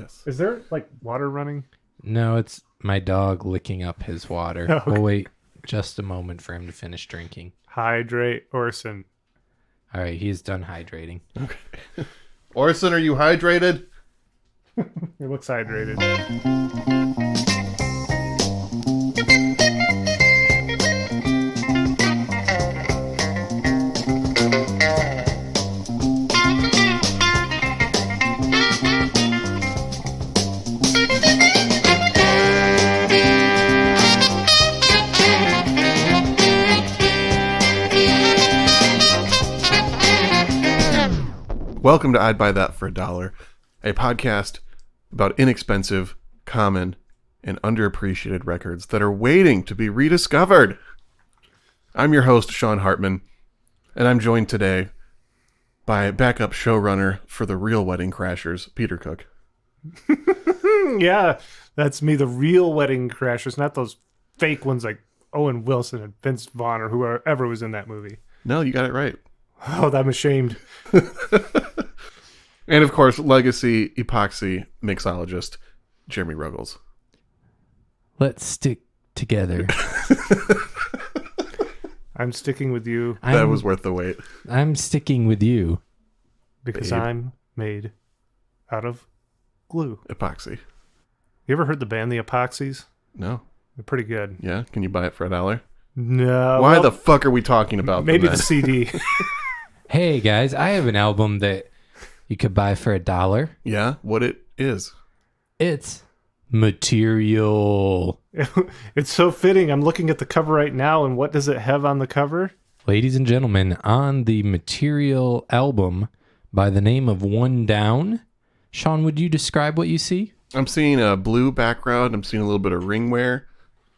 Yes. Is there like water running? No, it's my dog licking up his water. Oh, okay. We'll wait just a moment for him to finish drinking. Hydrate, Orson. All right, he's done hydrating. Okay. Orson, are you hydrated? He looks hydrated. Welcome to I'd Buy That for $1, a podcast about inexpensive, common, and underappreciated records that are waiting to be rediscovered. I'm your host, Sean Hartman, and I'm joined today by backup showrunner for the real Wedding Crashers, Peter Cook. Yeah, that's me, the real Wedding Crashers, not those fake ones like Owen Wilson and Vince Vaughn or whoever was in that movie. No, you got it right. Oh, I'm ashamed. And of course, legacy epoxy mixologist, Jeremy Ruggles. Let's stick together. I'm sticking with you That was worth the wait. I'm sticking with you. because Babe. I'm made out of glue. Epoxy. You ever heard the band The Epoxies? No. They're pretty good. Yeah? Can you buy it for $1? No. Why well, the fuck are we talking about maybe them the CD. Hey guys, I have an album that you could buy for $1. Yeah? What it is. It's Material. It's so fitting. I'm looking at the cover right now, and what does it have on the cover? Ladies and gentlemen, on the Material album by the name of One Down, Sean, would you describe what you see? I'm seeing a blue background. I'm seeing a little bit of ring wear.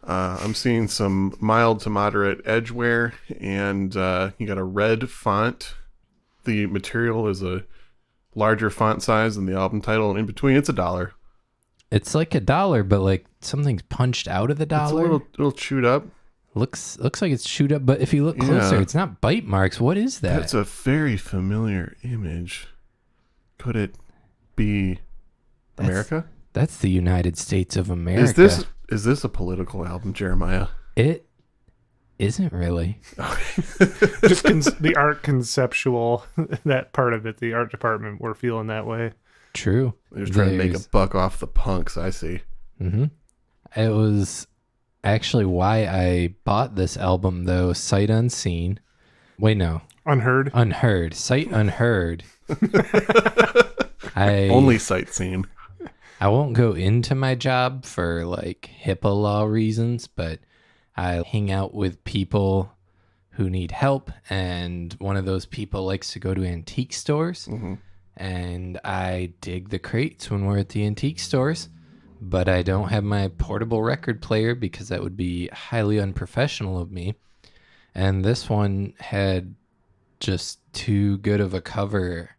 I'm seeing some mild to moderate edge wear. And you got a red font. The Material is a larger font size than the album title. And in between, it's $1. It's like $1, but like something's punched out of the It's a dollar. little chewed up. Looks like it's chewed up, but if you look closer, Yeah. it's not bite marks. What is that? That's a very familiar image. Could it be America? That's the United States of America. Is this a political album, Jeremiah? It isn't really. Just the art conceptual, that part of it, the art department, we're feeling that way. True. They're just trying to make a buck off the punks, I see. Mm-hmm. It was actually why I bought this album, though, sight unseen. Wait, no. Unheard. Unheard. Sight unheard. Only sightseeing. I won't go into my job for like HIPAA law reasons, but I hang out with people who need help, and one of those people likes to go to antique stores, and I dig the crates when we're at the antique stores, but I don't have my portable record player because that would be highly unprofessional of me. And this one had just too good of a cover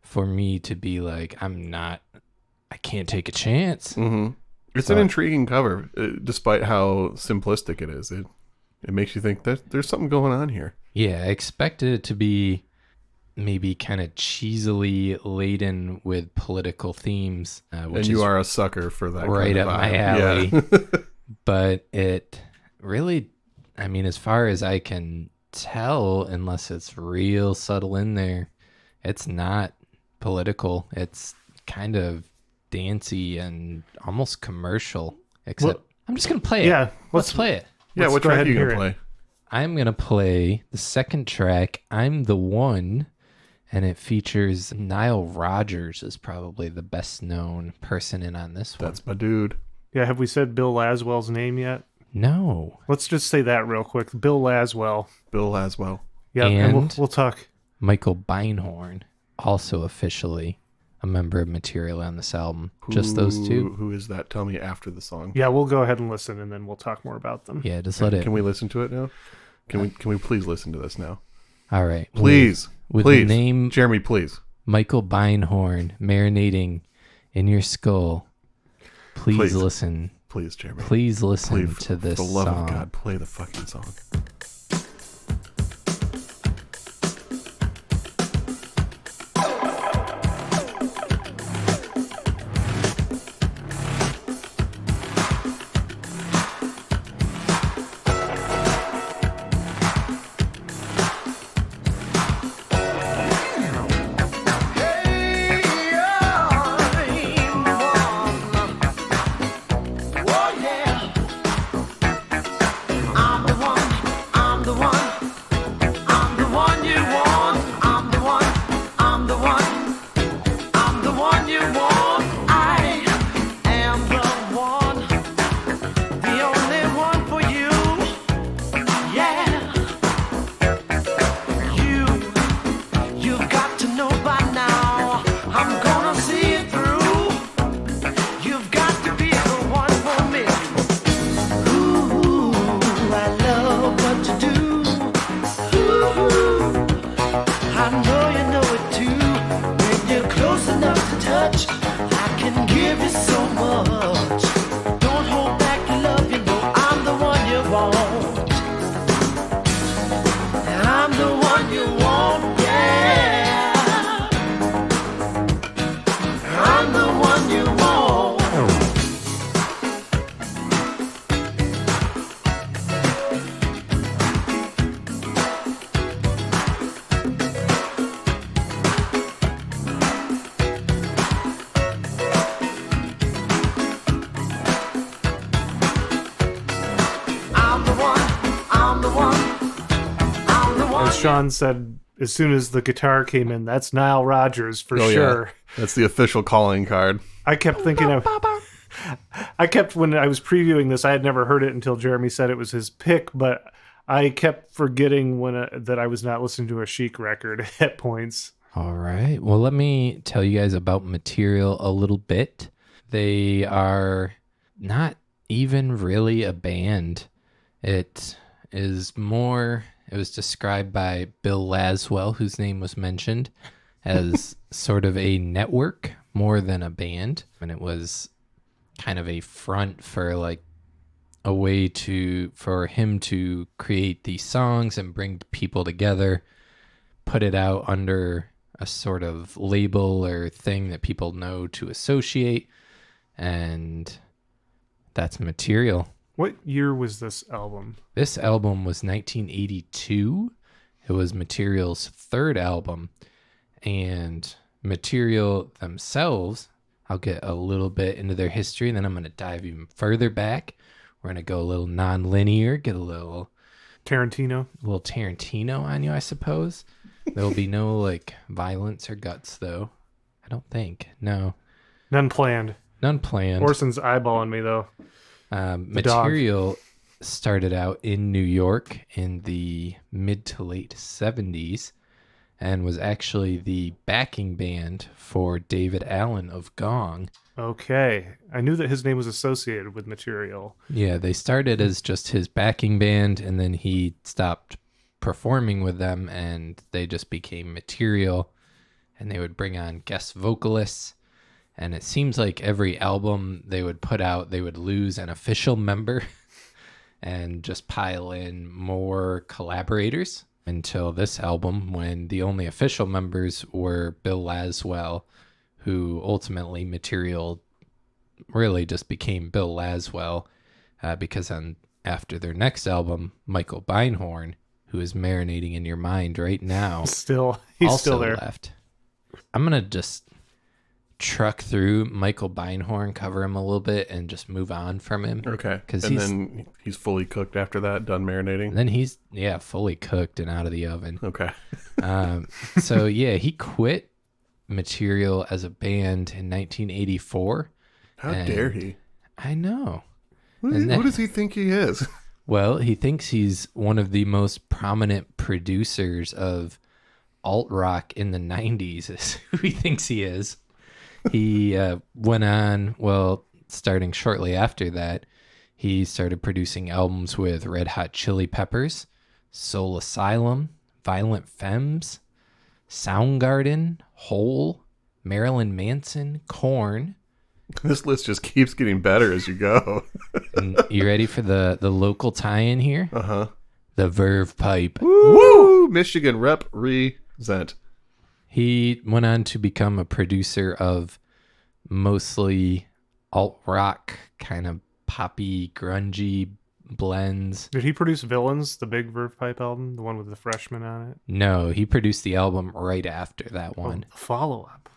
for me to be like, I can't take a chance. Mm-hmm. It's So- an intriguing cover, despite how simplistic it is. It makes you think that there's something going on here. Yeah, I expected it to be maybe kind of cheesily laden with political themes, And which you is are a sucker for that right kind of up my vibe. alley. Yeah. But it really, I mean, as far as I can tell, unless it's real subtle in there, it's not political. It's kind of dancey and almost commercial, except Well, I'm just going to play it. Yeah. Let's play it. Yeah, Let's what go track ahead are you and going to hear play? I'm going to play the second track, I'm the One, and it features Nile Rodgers is probably the best known person in on this one. That's my dude. Yeah. Have we said Bill Laswell's name yet? No. Let's just say that real quick. Bill Laswell. Bill Laswell. Yeah. And And- we'll talk. Michael Beinhorn, also officially a member of Material on this album. Just those two. Who is that? Tell me after the song. Yeah. We'll go ahead and listen, and then we'll talk more about them. Yeah, just let it. Can we listen to it now? Can we please listen to this now? All right. Please. With please. the name Jeremy, please. Michael Beinhorn marinating in your skull, please listen. Please, Jeremy. Please listen Please, to this for the love song. of God, play the fucking song. Sean said as soon as the guitar came in, that's Nile Rodgers for sure. Yeah. That's the official calling card. I kept thinking when I was previewing this, I had never heard it until Jeremy said it was his pick, but I kept forgetting that I was not listening to a Chic record at points. All right. Well, let me tell you guys about Material a little bit. They are not even really a band. It was described by Bill Laswell, whose name was mentioned, as sort of a network more than a band. And it was kind of a front for like a way for him to create these songs and bring people together, put it out under a sort of label or thing that people know to associate. And that's Material. What year was this album? This album was 1982. It was Material's third album. And Material themselves, I'll get a little bit into their history, and then I'm going to dive even further back. We're going to go a little non-linear, get a little Tarantino on you, I suppose. There'll be no like violence or guts, though. I don't think. No. None planned. Orson's eyeballing me, though. Material started out in New York in the mid to late 70s and was actually the backing band for David Allen of Gong. Okay. I knew that his name was associated with Material. Yeah, they started as just his backing band, and then he stopped performing with them, and they just became Material, and they would bring on guest vocalists. And it seems like every album they would put out, they would lose an official member and just pile in more collaborators until this album, when the only official members were Bill Laswell, who ultimately Material really just became Bill Laswell because after their next album, Michael Beinhorn, who is marinating in your mind right now, He's also still there. left. I'm going to just truck through Michael Beinhorn, cover him a little bit, and just move on from him. Okay. Then he's fully cooked after that, done marinating? Then he's, fully cooked and out of the oven. Okay. So, he quit Material as a band in 1984. How dare he? I know. Who does he think he is? Well, he thinks he's one of the most prominent producers of alt rock in the 90s, is who he thinks he is. He went on, starting shortly after that, he started producing albums with Red Hot Chili Peppers, Soul Asylum, Violent Femmes, Soundgarden, Hole, Marilyn Manson, Korn. This list just keeps getting better as you go. And you ready for the local tie-in here? Uh-huh. The Verve Pipe. Woo! Michigan represent. He went on to become a producer of mostly alt-rock, kind of poppy, grungy blends. Did he produce Villains, the big Verve Pipe album, the one with the Freshman on it? No, he produced the album right after that one. The follow-up.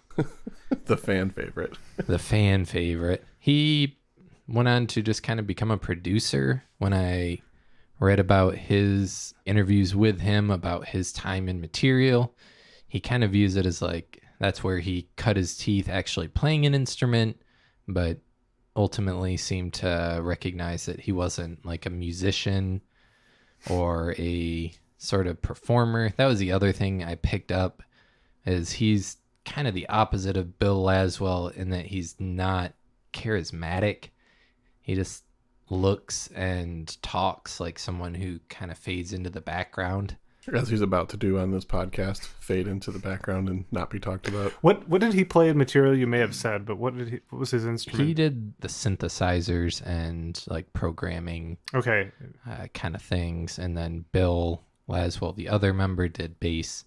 The fan favorite. The fan favorite. He went on to just kind of become a producer. When I read about his interviews with him, about his time in Material, he kind of views it as like that's where he cut his teeth actually playing an instrument, but ultimately seemed to recognize that he wasn't like a musician or a sort of performer. That was the other thing I picked up, is he's kind of the opposite of Bill Laswell in that he's not charismatic. He just looks and talks like someone who kind of fades into the background. As he's about to do on this podcast, fade into the background and not be talked about. What did he play in Material? You may have said, but what was his instrument? He did the synthesizers and like programming, kind of things, and then Bill Laswell, the other member, did bass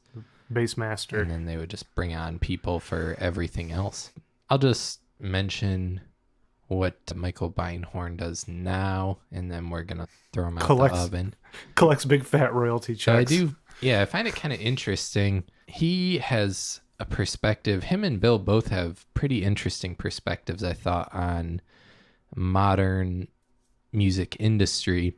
master, and then they would just bring on people for everything else. I'll just mention what Michael Beinhorn does now, and then we're gonna throw him out the oven. Collects big fat royalty checks. So I do, I find it kind of interesting. He has a perspective. Him and Bill both have pretty interesting perspectives, I thought, on modern music industry.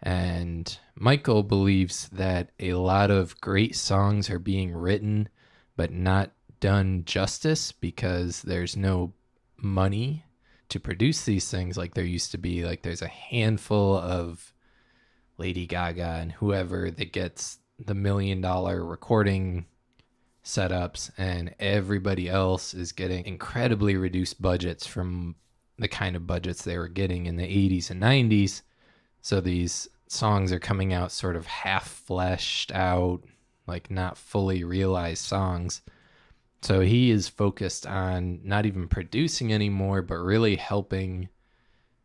And Michael believes that a lot of great songs are being written but not done justice because there's no money to produce these things like there used to be. Like there's a handful of Lady Gaga and whoever that gets the $1 million recording setups, and everybody else is getting incredibly reduced budgets from the kind of budgets they were getting in the 80s and 90s. So these songs are coming out sort of half fleshed out, like not fully realized songs. So he is focused on not even producing anymore, but really helping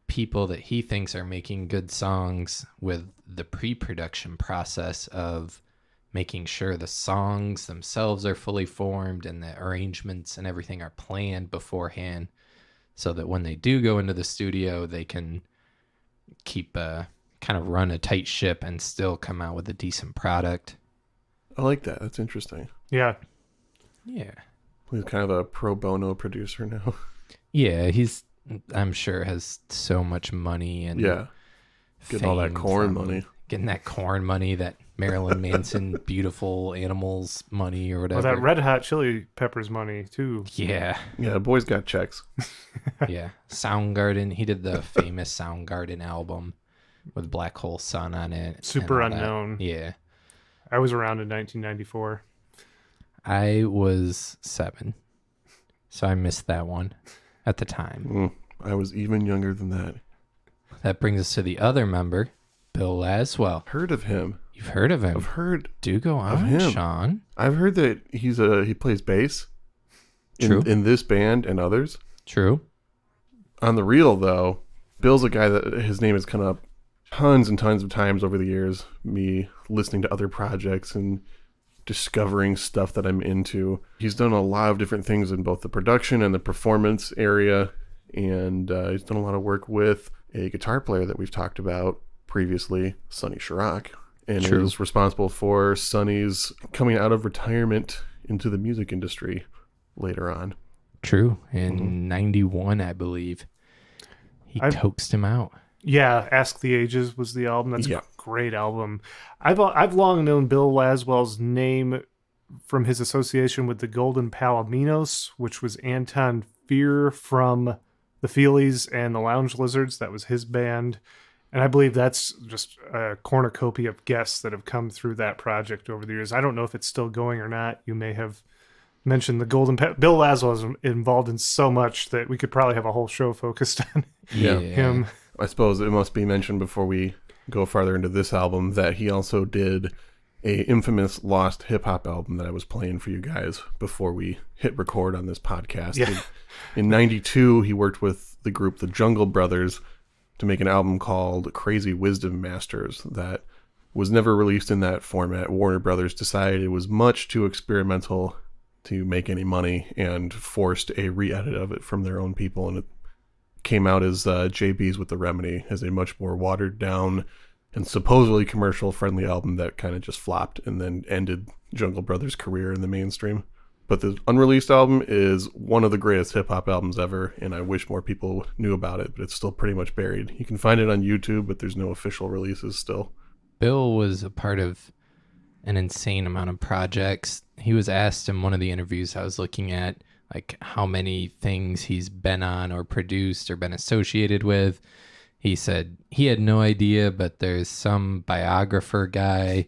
people that he thinks are making good songs with the pre-production process of making sure the songs themselves are fully formed and the arrangements and everything are planned beforehand, so that when they do go into the studio, they can keep kind of run a tight ship and still come out with a decent product. I like that. That's interesting. Yeah. Yeah. He's kind of a pro bono producer now. Yeah, he's, I'm sure, has so much money and Yeah. Getting all that fame corn from money. Getting that corn money, that Marilyn Manson beautiful animals money or whatever. Well, that Red Hot Chili Peppers money too. Yeah. Yeah, the boy's got checks. Yeah. Soundgarden. He did the famous Soundgarden album with Black Hole Sun on it. and Super all that. Unknown. Yeah. I was around in 1994. I was 7. So I missed that one at the time. I was even younger than that. That brings us to the other member, Bill Laswell. Heard of him. You've heard of him. I've heard Do go of on, him. Sean. I've heard that he plays bass True. in this band and others. True. On the real, though, Bill's a guy that his name has come up tons and tons of times over the years, me listening to other projects and discovering stuff that I'm into. He's done a lot of different things in both the production and the performance area, and he's done a lot of work with a guitar player that we've talked about previously, Sonny Chirac, and True. is responsible for Sonny's coming out of retirement into the music industry later on. True. In 91, I believe. He coaxed him out. Yeah, Ask the Ages was the album. That's Yeah. a great album. I've long known Bill Laswell's name from his association with the Golden Palominos, which was Anton Fear from the Feelies and the Lounge Lizards. That was his band. And I believe that's just a cornucopia of guests that have come through that project over the years. I don't know if it's still going or not. You may have mentioned the Golden Bill Laswell is involved in so much that we could probably have a whole show focused on Yeah. him. I suppose it must be mentioned before we go farther into this album that he also did a infamous lost hip hop album that I was playing for you guys before we hit record on this podcast. Yeah. In 92, he worked with the group The Jungle Brothers to make an album called Crazy Wisdom Masters that was never released in that format. Warner Brothers decided it was much too experimental to make any money and forced a re-edit of it from their own people, and it came out as JB's with the Remedy, as a much more watered down and supposedly commercial friendly album that kind of just flopped and then ended Jungle Brothers' career in the mainstream. But the unreleased album is one of the greatest hip hop albums ever, and I wish more people knew about it, but it's still pretty much buried. You can find it on YouTube, but there's no official releases still. Bill was a part of an insane amount of projects. He was asked in one of the interviews I was looking at, like, how many things he's been on or produced or been associated with. He said he had no idea, but there's some biographer guy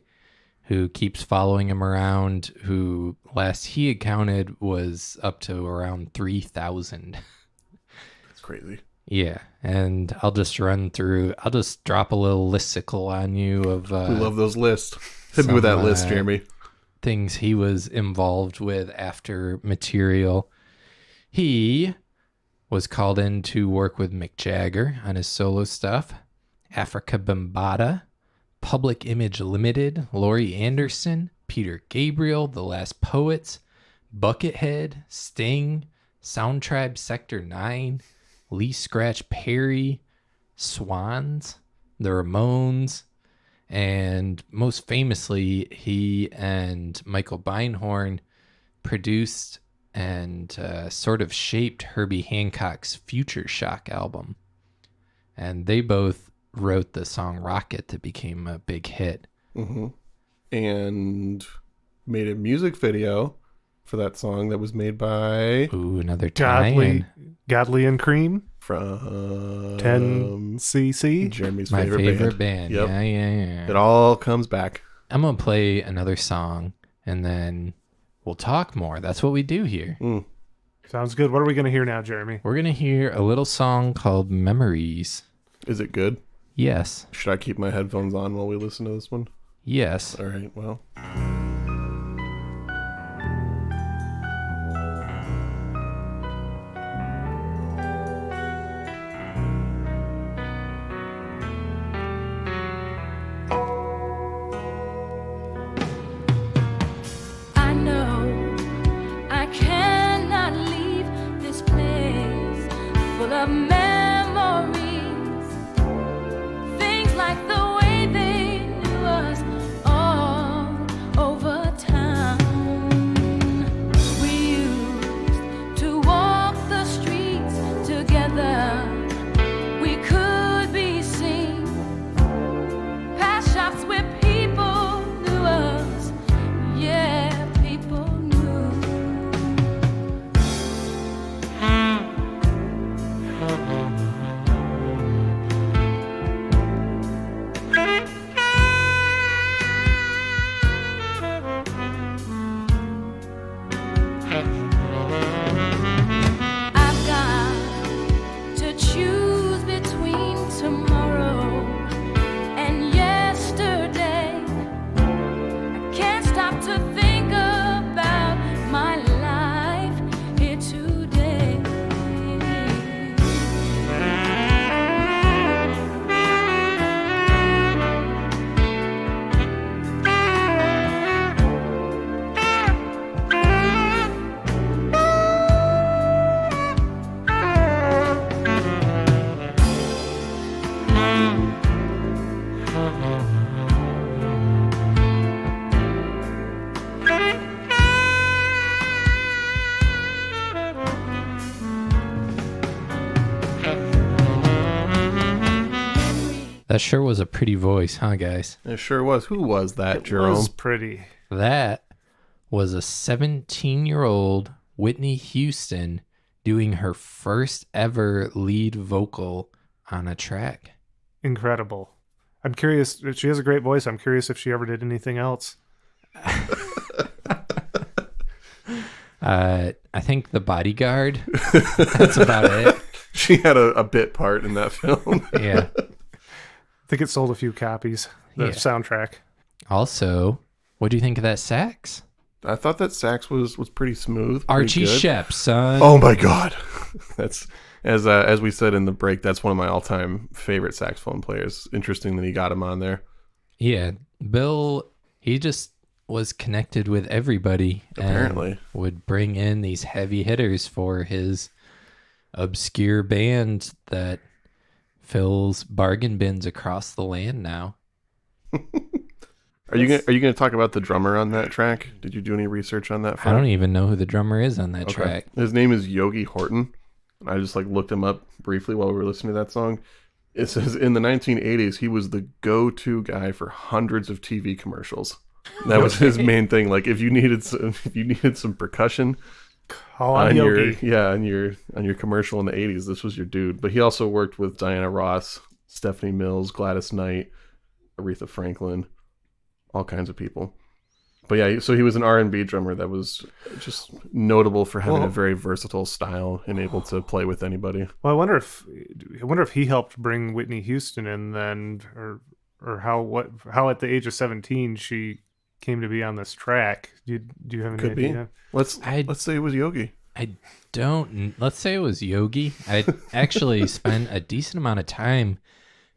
who keeps following him around, who last he had counted was up to around 3,000. It's crazy. Yeah, and I'll just drop a little listicle on you of We love those lists. Hit me with that list, Jeremy. things he was involved with after Material. He was called in to work with Mick Jagger on his solo stuff, Africa Bambaataa, Public Image Limited, Laurie Anderson, Peter Gabriel, The Last Poets, Buckethead, Sting, Soundtribe Sector 9, Lee Scratch Perry, Swans, The Ramones, and most famously, he and Michael Beinhorn produced and sort of shaped Herbie Hancock's Future Shock album. And they both wrote the song Rocket that became a big hit. Mm-hmm. And made a music video for that song that was made by Ooh, another tie-in. Godly and Cream from 10cc. Jeremy's My favorite favorite band. Yep. Yeah. It all comes back. I'm going to play another song and then we'll talk more. That's what we do here. Mm. Sounds good. What are we going to hear now, Jeremy? We're going to hear a little song called Memories. Is it good? Yes. Should I keep my headphones on while we listen to this one? Yes. All right, well. I know I cannot leave this place full of memories. Things like the way they knew us all over town. We used to walk the streets together. We could be seen past shops where people knew us. Yeah, people knew. I've got to choose between tomorrow and yesterday. I can't stop to think about my life here today. That sure was a pretty voice, huh, guys? It sure was. Who was that, It Jerome? was pretty. That was a 17-year-old Whitney Houston doing her first ever lead vocal on a track. Incredible. I'm curious. She has a great voice. I'm curious if she ever did anything else. I think The Bodyguard. That's about it. She had a bit part in that film. Yeah. I think it sold a few copies. The Yeah. soundtrack. Also, what do you think of that sax? I thought that sax was pretty smooth. pretty Archie good. Shepp, son. Oh my god. That's as we said in the break, that's one of my all-time favorite saxophone players. Interesting that he got him on there. Yeah. Bill, he just was connected with everybody. Apparently. And would bring in these heavy hitters for his obscure band that fills bargain bins across the land now. Are you gonna talk about the drummer on that track? Did you do any research on that? I don't even know who the drummer is on that track. His name is Yogi Horton. I just looked him up briefly while we were listening to that song. It says in the 1980s he was the go-to guy for hundreds of TV commercials. That was his main thing. Like if you needed some percussion Call on Yogi. on your commercial in the 80s, this was your dude. But he also worked with Diana Ross, Stephanie Mills, Gladys Knight, Aretha Franklin, all kinds of people. But yeah, so he was an R&B drummer that was just notable for having a very versatile style and able to play with anybody. Well, I wonder if he helped bring Whitney Houston in then, or how at the age of 17 she came to be on this track. Do you have any Could be. idea? Let's say it was Yogi. Let's say it was Yogi. I actually spent a decent amount of time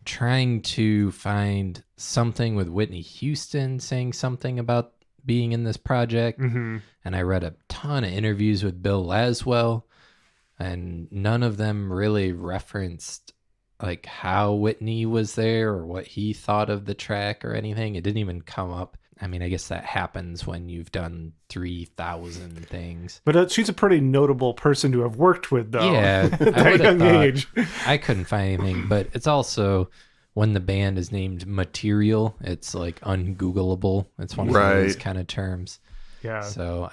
trying to find something with Whitney Houston saying something about being in this project. Mm-hmm. And I read a ton of interviews with Bill Laswell, and none of them really referenced like how Whitney was there or what he thought of the track or anything. It didn't even come up. I mean, I guess that happens when you've done 3,000 things. But she's a pretty notable person to have worked with, though. Yeah, at I that would have young thought. age. I couldn't find anything, but it's also when the band is named Material, it's like ungoogleable. It's one of those Right. kind of terms. Yeah. So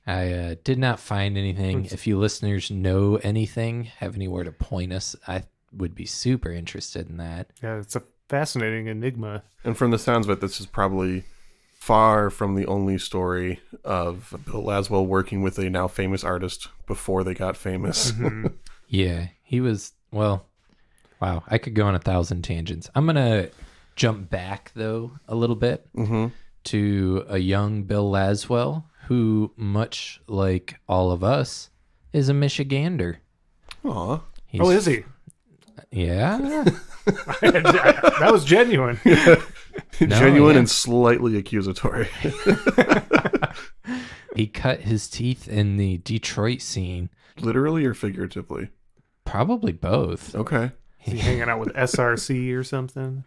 I did not find anything. If you listeners know anything, have anywhere to point us, I would be super interested in that. Yeah, it's a fascinating enigma. And from the sounds of it, this is probably far from the only story of Bill Laswell working with a now famous artist before they got famous. Yeah, he was, well, wow, I could go on 1,000 tangents. I'm going to jump back, though, a little bit to a young Bill Laswell, who, much like all of us, is a Michigander. Aw. He's, Oh, is he? Yeah. That was genuine. Genuine yeah. and slightly accusatory. He cut his teeth in the Detroit scene. Literally or figuratively? Probably both. Okay. Is he hanging out with SRC or something?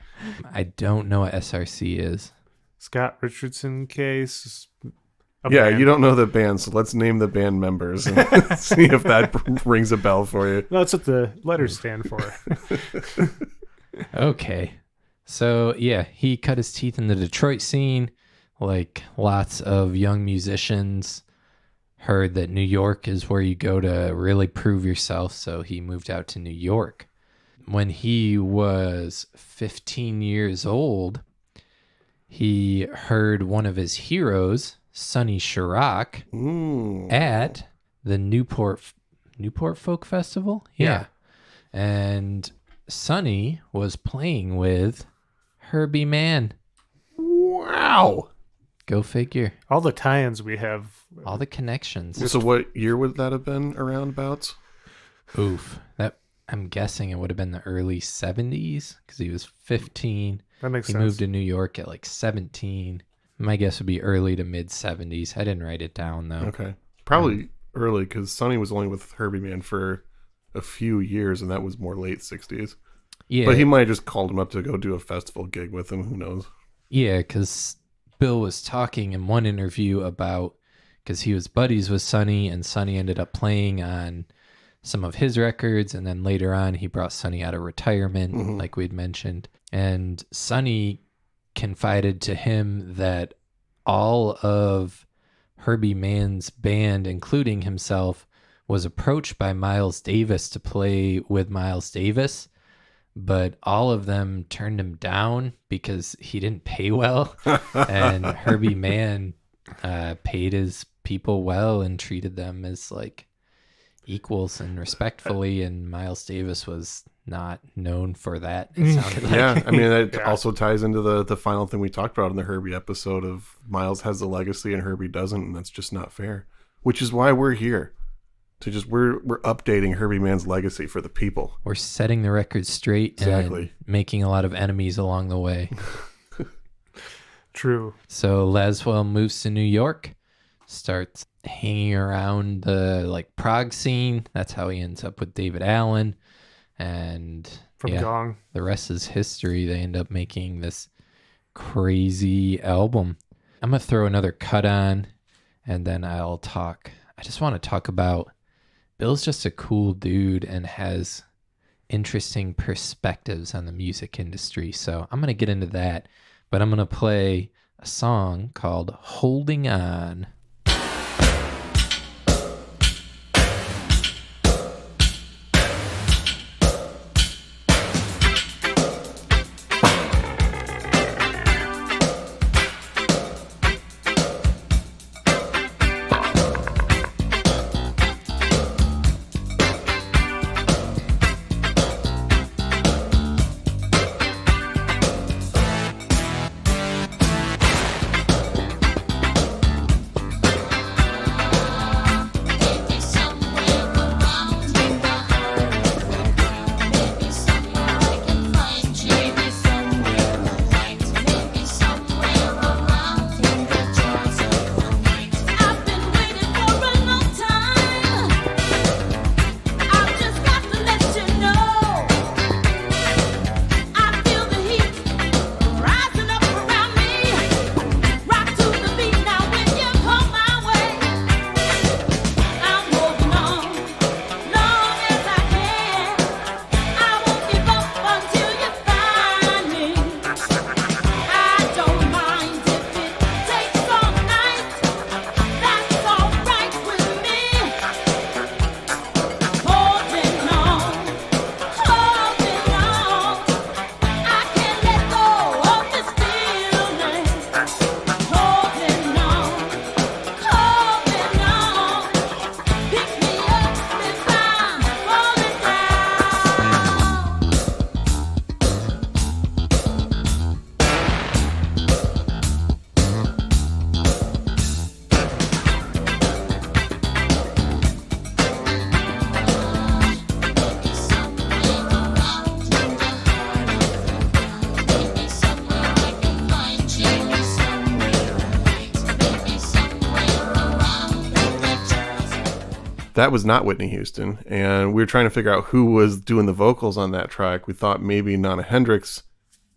I don't know what SRC is. Scott Richardson case. A Yeah, band. you don't know the band, so let's name the band members and see if that rings a bell for you. No, that's what the letters stand for. Okay. So, yeah, he cut his teeth in the Detroit scene. Like lots of young musicians heard that New York is where you go to really prove yourself. So he moved out to New York. When he was 15 years old, he heard one of his heroes, Sonny Chirac, at the Newport Folk Festival. Yeah. And Sonny was playing with Herbie Mann. Wow. Go figure. All the tie-ins we have. All the connections. So what year would that have been around about? Oof. That I'm guessing it would have been the early 70s because he was 15. That makes He sense. moved to New York at like 17. My guess would be early to mid 70s. I didn't write it down though. Okay. Probably early because Sonny was only with Herbie Mann for a few years, and that was more late 60s. Yeah. But he might have just called him up to go do a festival gig with him. Who knows? Yeah, because Bill was talking in one interview about, because he was buddies with Sonny, and Sonny ended up playing on some of his records, and then later on he brought Sonny out of retirement, like we'd mentioned. And Sonny confided to him that all of Herbie Mann's band, including himself, was approached by Miles Davis to play with Miles Davis, but all of them turned him down because he didn't pay well. And Herbie Mann paid his people well and treated them as like equals and respectfully, and Miles Davis was not known for that, it sounded like. Yeah, I mean, that Yeah. also ties into the final thing we talked about in the Herbie episode of Miles has the legacy and Herbie doesn't, and that's just not fair. Which is why we're here. We're updating Herbie Mann's legacy for the people. We're setting the record straight Exactly. and making a lot of enemies along the way. True. So Laswell moves to New York, starts hanging around the like prog scene. That's how he ends up with David Allen. And From Gong. the rest is history. They end up making this crazy album. I'm going to throw another cut on, and then I'll talk. I just want to talk about Bill's just a cool dude and has interesting perspectives on the music industry. So I'm going to get into that, but I'm going to play a song called Holding On. That was not Whitney Houston, and we were trying to figure out who was doing the vocals on that track. We thought maybe Nana Hendrix,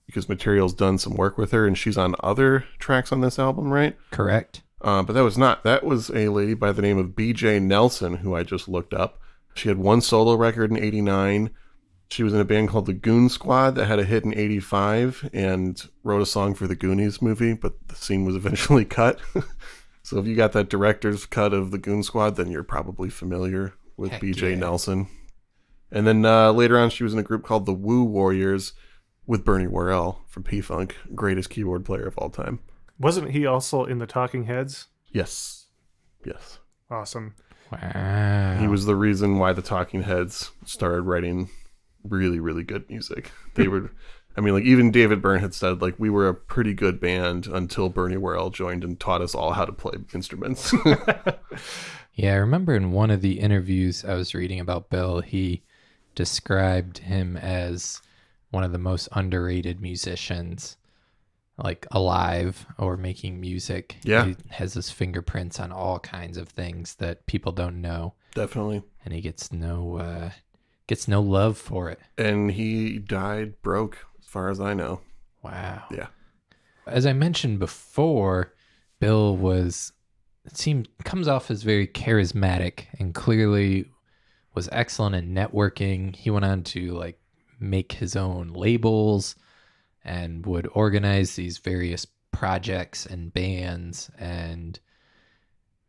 because Material's done some work with her, and she's on other tracks on this album, right? Correct. But that was not. That was a lady by the name of B.J. Nelson, who I just looked up. She had one solo record in 89. She was in a band called the Goon Squad that had a hit in 85 and wrote a song for the Goonies movie, but the scene was eventually cut. So if you got that director's cut of the Goon Squad, then you're probably familiar with Heck B.J. yeah. Nelson. And then later on, she was in a group called the Woo Warriors with Bernie Worrell from P-Funk, greatest keyboard player of all time. Wasn't he also in the Talking Heads? Yes. Yes. Awesome. Wow. He was the reason why the Talking Heads started writing really, really good music. They were, I mean, like even David Byrne had said, like, we were a pretty good band until Bernie Worrell joined and taught us all how to play instruments. Yeah, I remember in one of the interviews I was reading about Bill, he described him as one of the most underrated musicians, like alive or making music. Yeah. He has his fingerprints on all kinds of things that people don't know, Definitely. and he gets no love for it. And he died broke, as far as I know. Wow. Yeah. As I mentioned before, Bill comes off as very charismatic and clearly was excellent in networking. He went on to like make his own labels and would organize these various projects and bands, and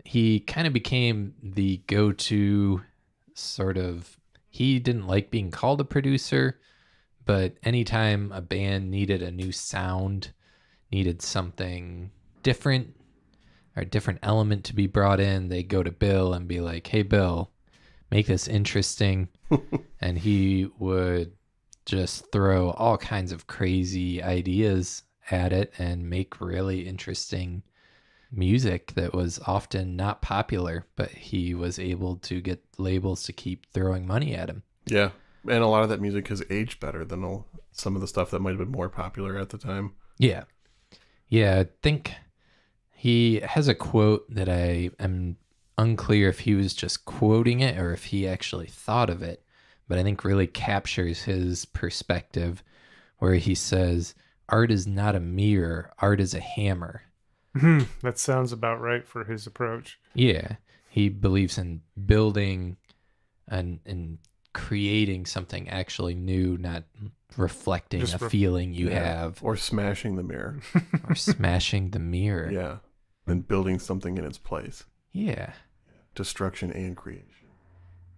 he kind of became the go-to sort of, he didn't like being called a producer, but anytime a band needed a new sound, needed something different or a different element to be brought in, they go to Bill and be like, hey, Bill, make this interesting. And he would just throw all kinds of crazy ideas at it and make really interesting music that was often not popular, but he was able to get labels to keep throwing money at him. Yeah. And a lot of that music has aged better than some of the stuff that might have been more popular at the time. Yeah. Yeah, I think he has a quote that I am unclear if he was just quoting it or if he actually thought of it, but I think really captures his perspective, where he says, art is not a mirror, art is a hammer. That sounds about right for his approach. Yeah, he believes in building and creating something actually new, not reflecting Just a feeling you Yeah. have, Or smashing the mirror. or smashing the mirror. Yeah. And building something in its place. Yeah. Destruction and creation.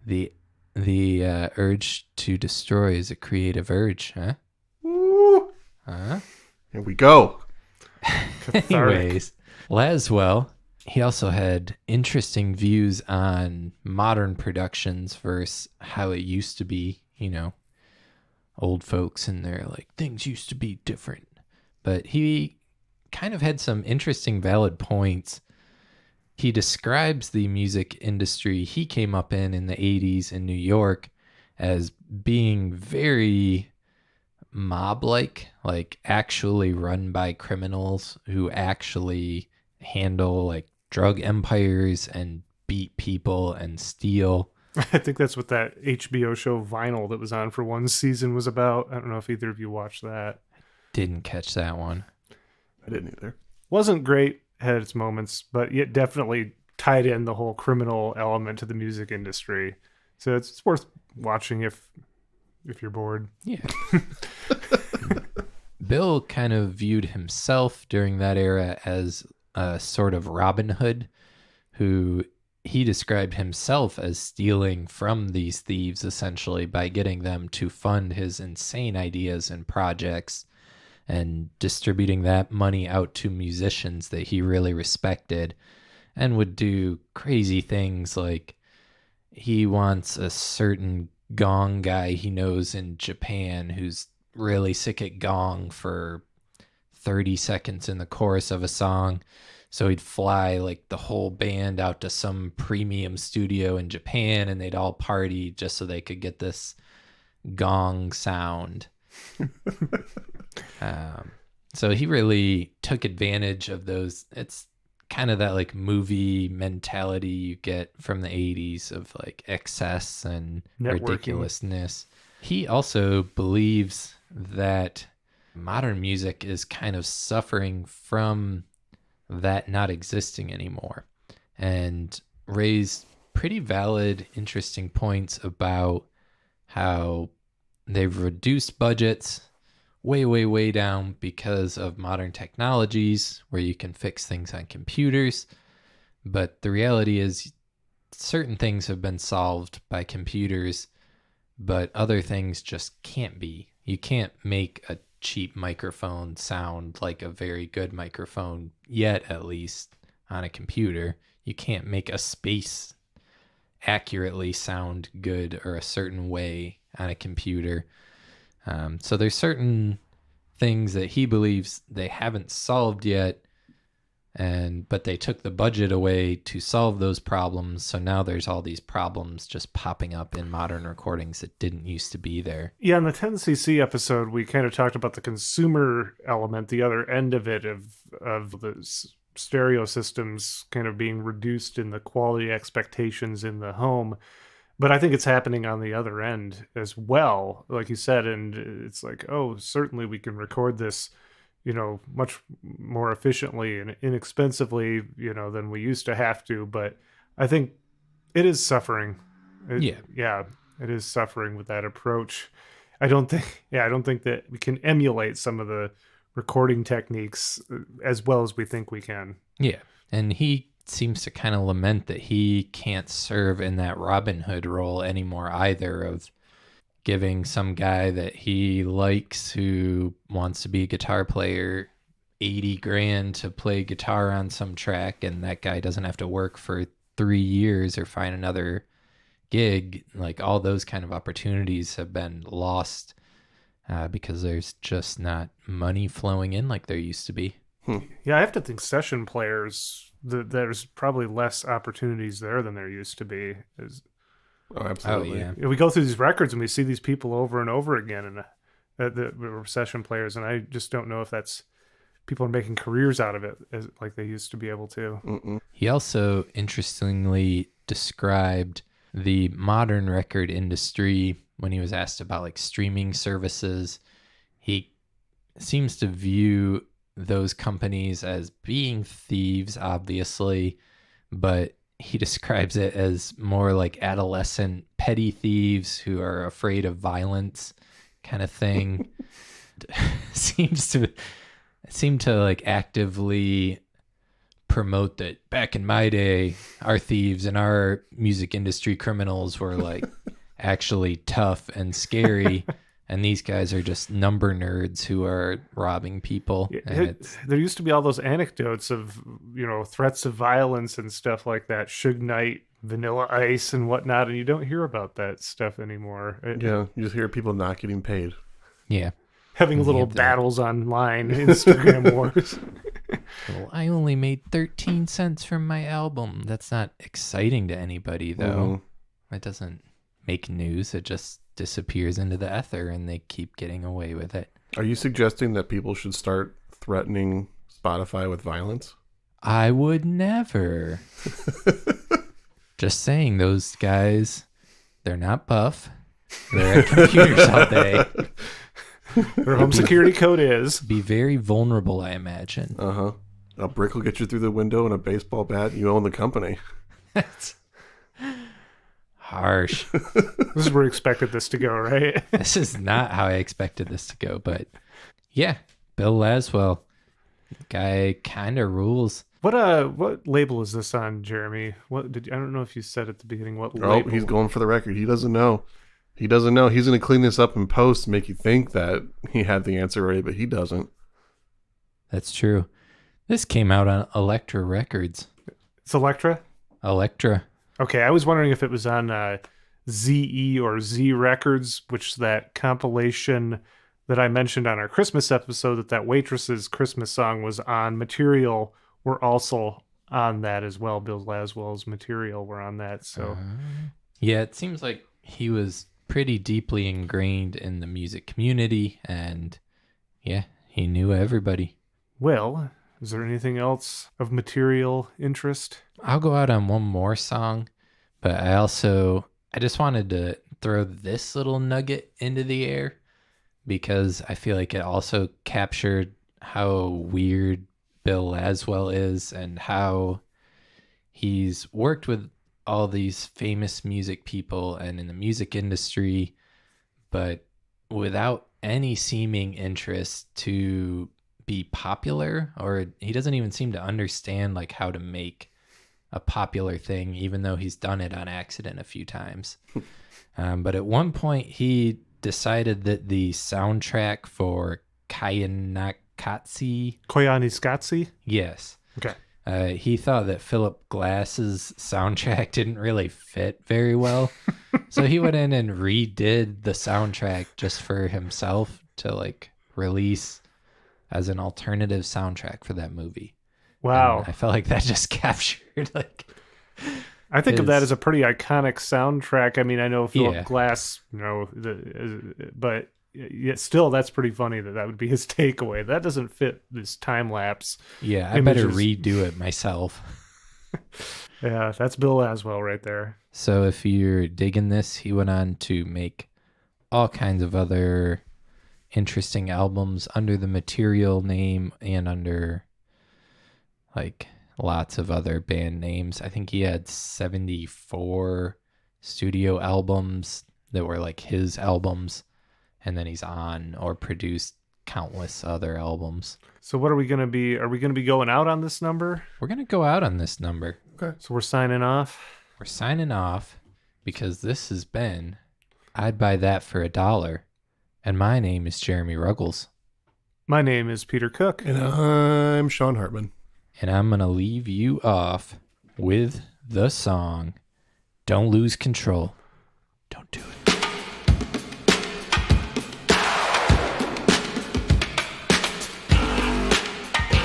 The urge to destroy is a creative urge, huh? Woo! Huh? Here we go. Cathartic. Anyways, Laswell, he also had interesting views on modern productions versus how it used to be, old folks and they're like, things used to be different. But he kind of had some interesting valid points. He describes the music industry he came up in the 80s in New York as being very mob-like, like actually run by criminals who actually handle like drug empires and beat people and steal. I think that's what that HBO show Vinyl that was on for one season was about. I don't know if either of you watched that. Didn't catch that one. I didn't either. Wasn't great, had its moments, but yet definitely tied in the whole criminal element to the music industry. So it's worth watching if you're bored. Yeah. Bill kind of viewed himself during that era as a sort of Robin Hood, who he described himself as stealing from these thieves essentially by getting them to fund his insane ideas and projects and distributing that money out to musicians that he really respected, and would do crazy things like he wants a certain gong guy he knows in Japan who's really sick at gong for 30 seconds in the chorus of a song. So he'd fly like the whole band out to some premium studio in Japan and they'd all party just so they could get this gong sound. So he really took advantage of those. It's kind of that like movie mentality you get from the 80s of like excess and Networking. ridiculousness. He also believes that modern music is kind of suffering from that not existing anymore, and raised pretty valid, interesting points about how they've reduced budgets way down because of modern technologies where you can fix things on computers. But the reality is certain things have been solved by computers, but other things just can't be. You can't make a cheap microphone sound like a very good microphone yet, at least on a computer. You can't make a space accurately sound good or a certain way on a computer. So there's certain things that he believes they haven't solved yet, but they took the budget away to solve those problems. So now there's all these problems just popping up in modern recordings that didn't used to be there. Yeah, in the 10cc episode, we kind of talked about the consumer element, the other end of it, of the stereo systems kind of being reduced in the quality expectations in the home. But I think it's happening on the other end as well, like you said. And it's like, oh, certainly we can record this, much more efficiently and inexpensively, than we used to have to. But I think it is suffering. Yeah, it is suffering with that approach. I don't think that we can emulate some of the recording techniques as well as we think we can. Yeah. And he seems to kind of lament that he can't serve in that Robin Hood role anymore either, of giving some guy that he likes who wants to be a guitar player $80,000 to play guitar on some track, and that guy doesn't have to work for 3 years or find another gig. Like, all those kind of opportunities have been lost because there's just not money flowing in like there used to be. Yeah, I have to think session players, there's probably less opportunities there than there used to be. Oh, absolutely. Oh, yeah. We go through these records and we see these people over and over again, and the session players, and I just don't know if that's people are making careers out of it like they used to be able to. Mm-mm. He also interestingly described the modern record industry when he was asked about like streaming services. He seems to view those companies as being thieves, obviously, but he describes it as more like adolescent petty thieves who are afraid of violence kind of thing. Seem to like actively promote that back in my day, our thieves and our music industry criminals were like actually tough and scary. And these guys are just number nerds who are robbing people. And There used to be all those anecdotes of, threats of violence and stuff like that. Suge Knight, Vanilla Ice and whatnot. And you don't hear about that stuff anymore. Yeah, you just hear people not getting paid. yeah. Having little battles online, Instagram wars. Well, I only made 13 cents from my album. That's not exciting to anybody, though. It doesn't make news. It just disappears into the ether and they keep getting away with it. Are you suggesting that people should start threatening Spotify with violence? I would never. Just saying, those guys, they're not buff. They're at computers all day. Their home security code is. Be very vulnerable, I imagine. Uh-huh. A brick will get you through the window and a baseball bat. You own the company. That's harsh. This is where we expected this to go, right? This is not how I expected this to go, but yeah, Bill Laswell, guy kind of rules. What label is this on, Jeremy? I don't know if you said at the beginning what label. Oh, he's going for the record. He doesn't know. He's going to clean this up in post, make you think that he had the answer right, but he doesn't. That's true. This came out on Elektra Records. It's Elektra? Elektra. Okay, I was wondering if it was on ZE or Z Records, which is that compilation that I mentioned on our Christmas episode that Waitress's Christmas song was on. Material were also on that as well. Bill Laswell's Material were on that. So yeah, it seems like he was pretty deeply ingrained in the music community, and yeah, he knew everybody. Well, Is there anything else of material interest? I'll go out on one more song, but I just wanted to throw this little nugget into the air because I feel like it also captured how weird Bill Laswell is and how he's worked with all these famous music people and in the music industry, but without any seeming interest to be popular, or he doesn't even seem to understand like how to make a popular thing, even though he's done it on accident a few times. But at one point he decided that the soundtrack for Koyaanisqatsi? yes, Okay. he thought that Philip Glass's soundtrack didn't really fit very well. So he went in and redid the soundtrack just for himself to like release as an alternative soundtrack for that movie. Wow. And I felt like that just captured like I think of that as a pretty iconic soundtrack. I mean, I know Philip Yeah. Glass, but yet still, that's pretty funny that would be his takeaway. That doesn't fit this time lapse. yeah, I better images. redo it myself. Yeah, that's Bill Laswell right there. So if you're digging this, he went on to make all kinds of other interesting albums under the Material name and under like lots of other band names. I think he had 74 studio albums that were like his albums, and then he's on or produced countless other albums. So what are we going to be? Are we going to be going out on this number? We're going to go out on this number. Okay. So we're signing off. We're signing off because this has been I'd Buy That for $1. And my name is Jeremy Ruggles. My name is Peter Cook. And I'm Sean Hartman. And I'm going to leave you off with the song Don't Lose Control. Don't do it.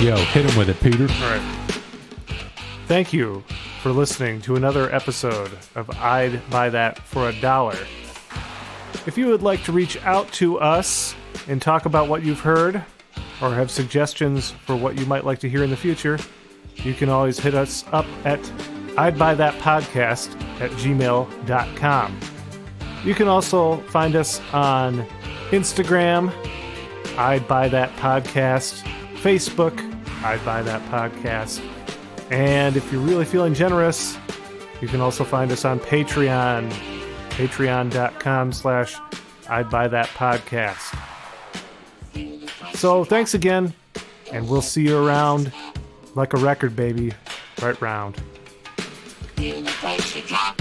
Yo, hit him with it, Peter. All right. Thank you for listening to another episode of I'd Buy That for $1. If you would like to reach out to us and talk about what you've heard or have suggestions for what you might like to hear in the future, you can always hit us up at I'dBuyThatPodcast@gmail.com. You can also find us on Instagram, I'd Buy That Podcast, Facebook, I'd Buy That Podcast. And if you're really feeling generous, you can also find us on Patreon, patreon.com/I'd Buy That Podcast. So thanks again, and we'll see you around like a record, baby, right round. In the place to drop.